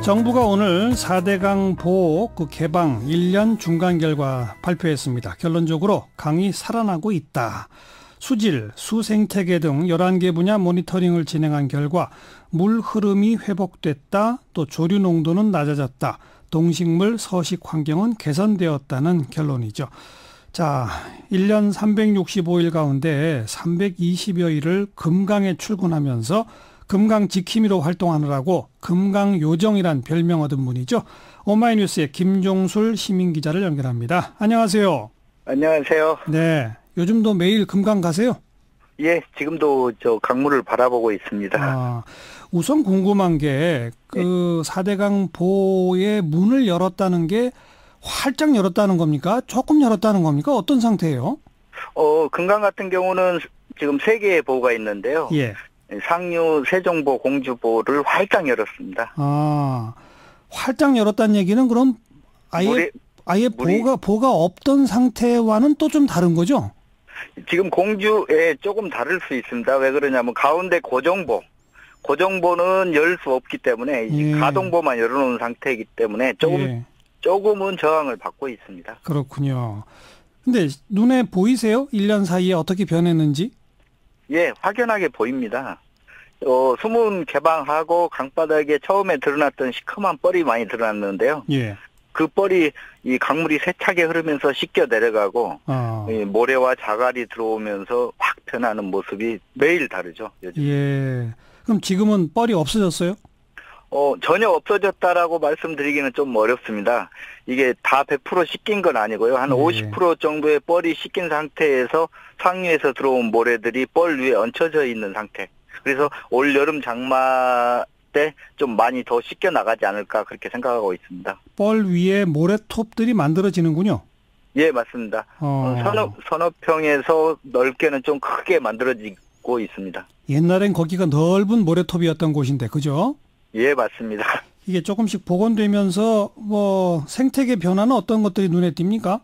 정부가 오늘 4대강 보호 개방 1년 중간 결과 발표했습니다. 결론적으로 강이 살아나고 있다. 수질, 수생태계 등 11개 분야 모니터링을 진행한 결과 물 흐름이 회복됐다. 또 조류 농도는 낮아졌다. 동식물 서식 환경은 개선되었다는 결론이죠. 자, 1년 365일 가운데 320여일을 금강에 출근하면서 금강 지킴이로 활동하느라고 금강요정이란 별명 얻은 분이죠. 오마이뉴스의 김종술 시민기자를 연결합니다. 안녕하세요. 안녕하세요. 네, 요즘도 매일 금강 가세요? 예, 지금도 저 강물을 바라보고 있습니다. 우선 궁금한 게 그 4대강 보호의 문을 열었다는 게 활짝 열었다는 겁니까? 조금 열었다는 겁니까? 어떤 상태예요? 금강 같은 경우는 지금 3개의 보호가 있는데요. 예. 상류, 세종보, 공주보를 활짝 열었습니다. 활짝 열었다는 얘기는 그럼 아예 보호가 없던 상태와는 또 좀 다른 거죠? 지금 공주에 조금 다를 수 있습니다. 왜 그러냐면 가운데 고정보는 열 수 없기 때문에 가동보만 열어놓은 상태이기 때문에 조금은 저항을 받고 있습니다. 그렇군요. 근데 눈에 보이세요? 1년 사이에 어떻게 변했는지? 예, 확연하게 보입니다. 수문 개방하고 강바닥에 처음에 드러났던 시커먼 뻘이 많이 드러났는데요. 예. 그 뻘이 이 강물이 세차게 흐르면서 씻겨 내려가고 이 모래와 자갈이 들어오면서 확 변하는 모습이 매일 다르죠. 요즘. 예. 그럼 지금은 뻘이 없어졌어요? 전혀 없어졌다라고 말씀드리기는 좀 어렵습니다. 이게 다 100% 씻긴 건 아니고요. 한 50% 정도의 뻘이 씻긴 상태에서 상류에서 들어온 모래들이 뻘 위에 얹혀져 있는 상태. 그래서 올 여름 장마 때 좀 많이 더 씻겨 나가지 않을까 그렇게 생각하고 있습니다. 뻘 위에 모래톱들이 만들어지는군요. 예, 맞습니다. 서너 평에서 넓게는 좀 크게 만들어지고 있습니다. 옛날엔 거기가 넓은 모래톱이었던 곳인데, 그죠? 예, 맞습니다. 이게 조금씩 복원되면서 생태계 변화는 어떤 것들이 눈에 띕니까?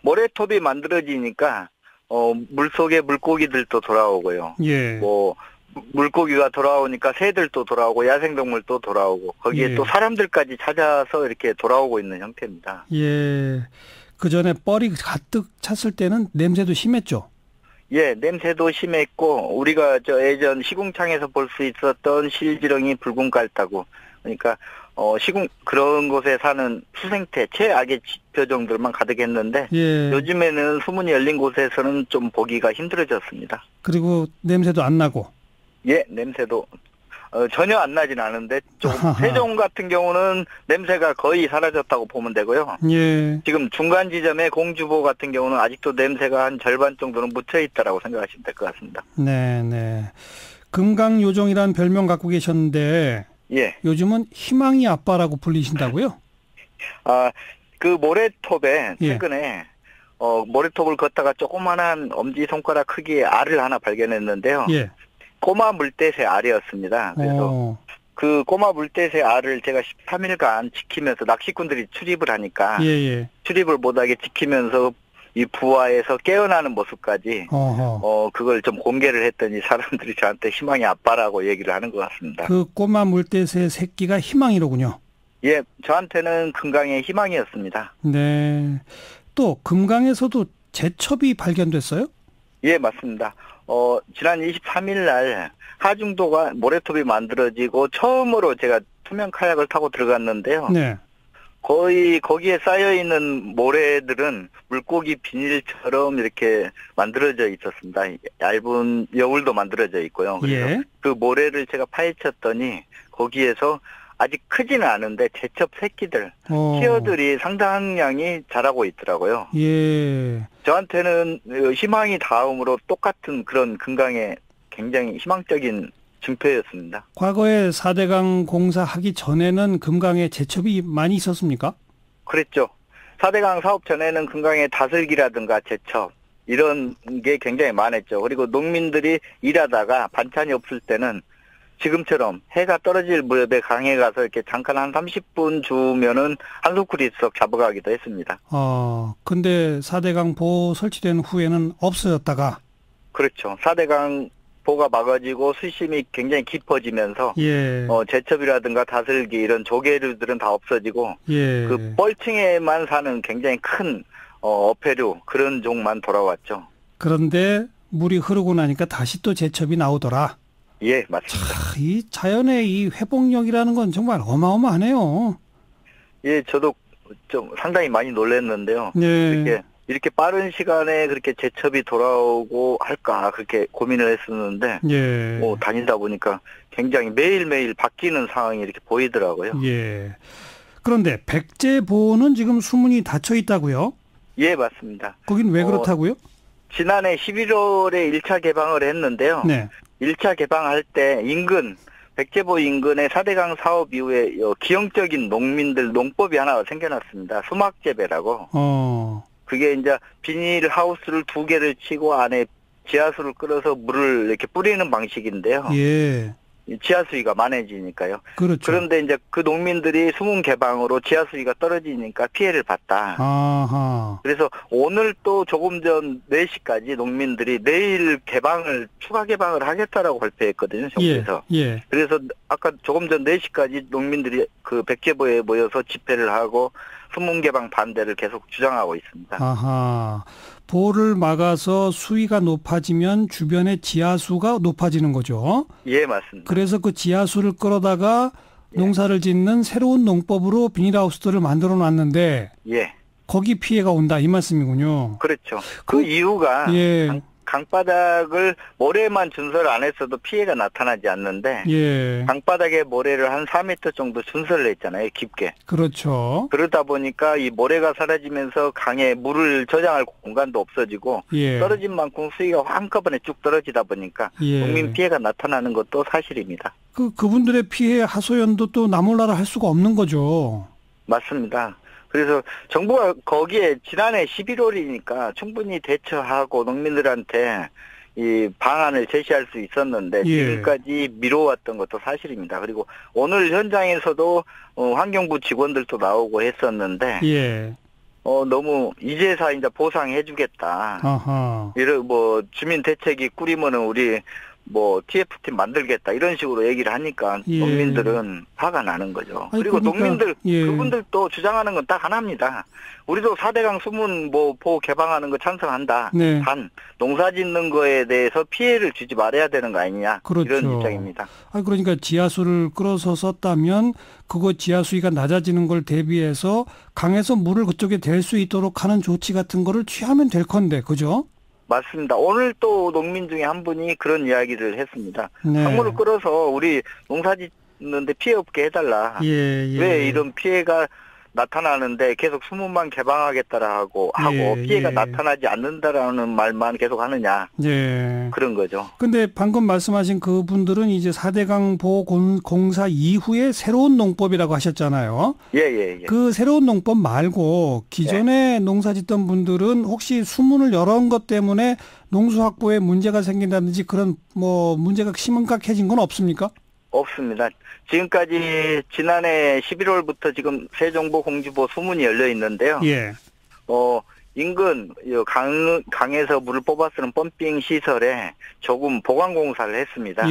모래톱이 만들어지니까 물속에 물고기들도 돌아오고요. 예. 물고기가 돌아오니까 새들도 돌아오고 야생동물도 돌아오고 거기에 또 사람들까지 찾아서 이렇게 돌아오고 있는 형태입니다. 예. 그 전에 뻘이 가득 찼을 때는 냄새도 심했죠? 예, 냄새도 심했고 우리가 예전 시궁창에서 볼 수 있었던 실지렁이 붉은 깔따구, 그러니까 그런 곳에 사는 수생태 최악의 표정들만 가득했는데 요즘에는 수문이 열린 곳에서는 좀 보기가 힘들어졌습니다. 그리고 냄새도 안 나고. 예, 냄새도 전혀 안 나진 않은데 좀 세종 같은 경우는 냄새가 거의 사라졌다고 보면 되고요. 예. 지금 중간 지점의 공주보 같은 경우는 아직도 냄새가 한 절반 정도는 묻혀 있다라고 생각하시면 될 것 같습니다. 네. 금강요정이라는 별명 갖고 계셨는데 요즘은 희망이 아빠라고 불리신다고요? 그 모래톱에 최근에 모래톱을 걷다가 조그만한 엄지손가락 크기의 알을 하나 발견했는데요. 꼬마 물대새 알이었습니다. 그래서 그 꼬마 물대새 알을 제가 13일간 지키면서 낚시꾼들이 출입을 하니까 출입을 못하게 지키면서 이 부하에서 깨어나는 모습까지 그걸 좀 공개를 했더니 사람들이 저한테 희망의 아빠라고 얘기를 하는 것 같습니다. 그 꼬마 물대새 새끼가 희망이로군요. 예, 저한테는 금강의 희망이었습니다. 네. 또 금강에서도 제첩이 발견됐어요? 예, 맞습니다. 지난 23일 날 하중도가 모래톱이 만들어지고 처음으로 제가 투명 카약을 타고 들어갔는데요. 거의 거기에 쌓여있는 모래들은 물고기 비닐처럼 이렇게 만들어져 있었습니다. 얇은 여울도 만들어져 있고요. 그래서 그 모래를 제가 파헤쳤더니 거기에서 아직 크지는 않은데 제첩 새끼들, 티어들이 상당한 양이 자라고 있더라고요. 저한테는 희망이 다음으로 똑같은 그런 금강의 굉장히 희망적인 증표였습니다. 과거에 4대강 공사하기 전에는 금강에 제첩이 많이 있었습니까? 그랬죠. 4대강 사업 전에는 금강에 다슬기라든가 제첩 이런 게 굉장히 많았죠. 그리고 농민들이 일하다가 반찬이 없을 때는 지금처럼 해가 떨어질 무렵에 강에 가서 이렇게 잠깐 한 30분 주면은 한 소쿠리 썩 잡아가기도 했습니다. 근데 4대강 보호 설치된 후에는 없어졌다가? 그렇죠. 4대강 보가 막아지고 수심이 굉장히 깊어지면서 예. 제첩이라든가 다슬기 이런 조개류들은 다 없어지고 예. 그 뻘층에만 사는 굉장히 큰 어패류 그런 종만 돌아왔죠. 그런데 물이 흐르고 나니까 다시 또 제첩이 나오더라. 예, 맞습니다. 이 자연의 이 회복력이라는 건 정말 어마어마하네요. 예, 저도 좀 상당히 많이 놀랐는데요. 네. 이렇게 빠른 시간에 그렇게 제첩이 돌아오고 할까 그렇게 고민을 했었는데 예. 다니다 보니까 굉장히 매일매일 바뀌는 상황이 이렇게 보이더라고요. 예. 그런데 백제보는 지금 수문이 닫혀 있다고요? 예, 맞습니다. 거긴 왜 그렇다고요? 지난해 11월에 1차 개방을 했는데요. 네. 1차 개방할 때 백제보 인근의 4대강 사업 이후에 기형적인 농법이 하나 생겨났습니다. 수막재배라고. 그게 이제 비닐 하우스를 2개를 치고 안에 지하수를 끌어서 물을 이렇게 뿌리는 방식인데요. 예. 지하수위가 많아지니까요. 그렇죠. 그런데 이제 그 농민들이 수문 개방으로 지하수위가 떨어지니까 피해를 봤다. 아하. 그래서 오늘 또 조금 전 4시까지 농민들이 내일 추가 개방을 하겠다라고 발표했거든요. 정부에서. 예. 그래서 아까 조금 전 4시까지 농민들이 그 백제보에 모여서 집회를 하고 수문 개방 반대를 계속 주장하고 있습니다. 아하. 보를 막아서 수위가 높아지면 주변의 지하수가 높아지는 거죠. 예, 맞습니다. 그래서 그 지하수를 끌어다가 농사를 짓는 새로운 농법으로 비닐하우스들을 만들어 놨는데 예. 거기 피해가 온다 이 말씀이군요. 그렇죠. 그 이유가 예. 강바닥을 모래만 준설 안 했어도 피해가 나타나지 않는데 예. 강바닥에 모래를 한 4m 정도 준설을 했잖아요. 깊게. 그렇죠. 그러다 보니까 이 모래가 사라지면서 강에 물을 저장할 공간도 없어지고 예. 떨어진 만큼 수위가 한꺼번에 쭉 떨어지다 보니까 예. 농민 피해가 나타나는 것도 사실입니다. 그분들의 피해 하소연도 또 나몰라라 할 수가 없는 거죠. 맞습니다. 그래서 정부가 거기에 지난해 11월이니까 충분히 대처하고 농민들한테 이 방안을 제시할 수 있었는데 지금까지 미뤄왔던 것도 사실입니다. 그리고 오늘 현장에서도 환경부 직원들도 나오고 했었는데 너무 이제서 이제 보상해주겠다. 아하. 이런 주민 대책이 꾸리면은 우리 TF팀 만들겠다 이런 식으로 얘기를 하니까 농민들은 화가 나는 거죠. 그리고 농민들 그분들도 주장하는 건 딱 하나입니다. 우리도 4대강 수문 보호 개방하는 거 찬성한다. 네. 단 농사 짓는 거에 대해서 피해를 주지 말아야 되는 거 아니냐. 그렇죠. 이런 입장입니다. 그러니까 지하수를 끌어서 썼다면 그거 지하수위가 낮아지는 걸 대비해서 강에서 물을 그쪽에 댈 수 있도록 하는 조치 같은 거를 취하면 될 건데 그죠? 맞습니다. 오늘 또 농민 중에 한 분이 그런 이야기를 했습니다. 네. 강물을 끌어서 우리 농사 짓는데 피해 없게 해달라. 왜 이런 피해가 나타나는데 계속 수문만 개방하겠다라고 하고 피해가 나타나지 않는다라는 말만 계속 하느냐. 그런 거죠. 근데 방금 말씀하신 그분들은 이제 4대강 보호 공사 이후에 새로운 농법이라고 하셨잖아요. 예. 그 새로운 농법 말고 기존에 농사 짓던 분들은 혹시 수문을 열어온 것 때문에 농수 확보에 문제가 생긴다든지 그런 문제가 심각해진 건 없습니까? 없습니다. 지금까지 지난해 11월부터 지금 세정보공주보 수문이 열려 있는데요. 인근 강에서 물을 뽑아 쓰는 펌핑 시설에 조금 보강 공사를 했습니다.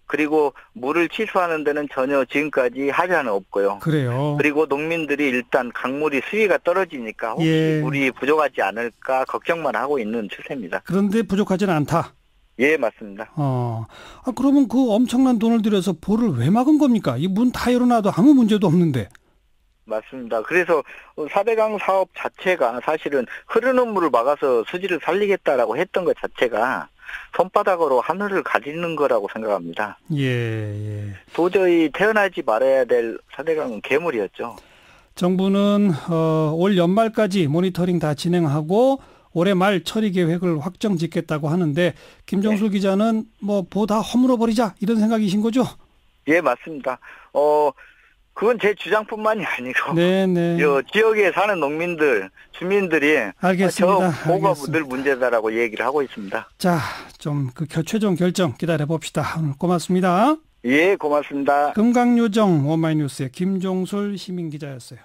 그리고 물을 취수하는 데는 전혀 지금까지 합의는 없고요. 그래요. 그리고 농민들이 일단 강물이 수위가 떨어지니까 혹시 물이 부족하지 않을까 걱정만 하고 있는 추세입니다. 그런데 부족하지는 않다. 예, 맞습니다. 그러면 그 엄청난 돈을 들여서 보를 왜 막은 겁니까? 이 문 다 열어놔도 아무 문제도 없는데. 맞습니다. 그래서 4대강 사업 자체가 사실은 흐르는 물을 막아서 수질을 살리겠다라고 했던 것 자체가 손바닥으로 하늘을 가리는 거라고 생각합니다. 도저히 태어나지 말아야 될 4대강은 괴물이었죠. 정부는 올 연말까지 모니터링 다 진행하고 올해 말 처리 계획을 확정 짓겠다고 하는데 김종술 기자는 보 다 허물어 버리자 이런 생각이신 거죠? 예, 맞습니다. 그건 제 주장뿐만이 아니고 지역에 사는 농민들, 주민들이 알겠습니다. 저 보가 늘 문제다라고 얘기를 하고 있습니다. 자, 좀 그 최종 결정 기다려 봅시다. 오늘 고맙습니다. 예, 고맙습니다. 금강요정 오마이뉴스의 김종술 시민기자였어요.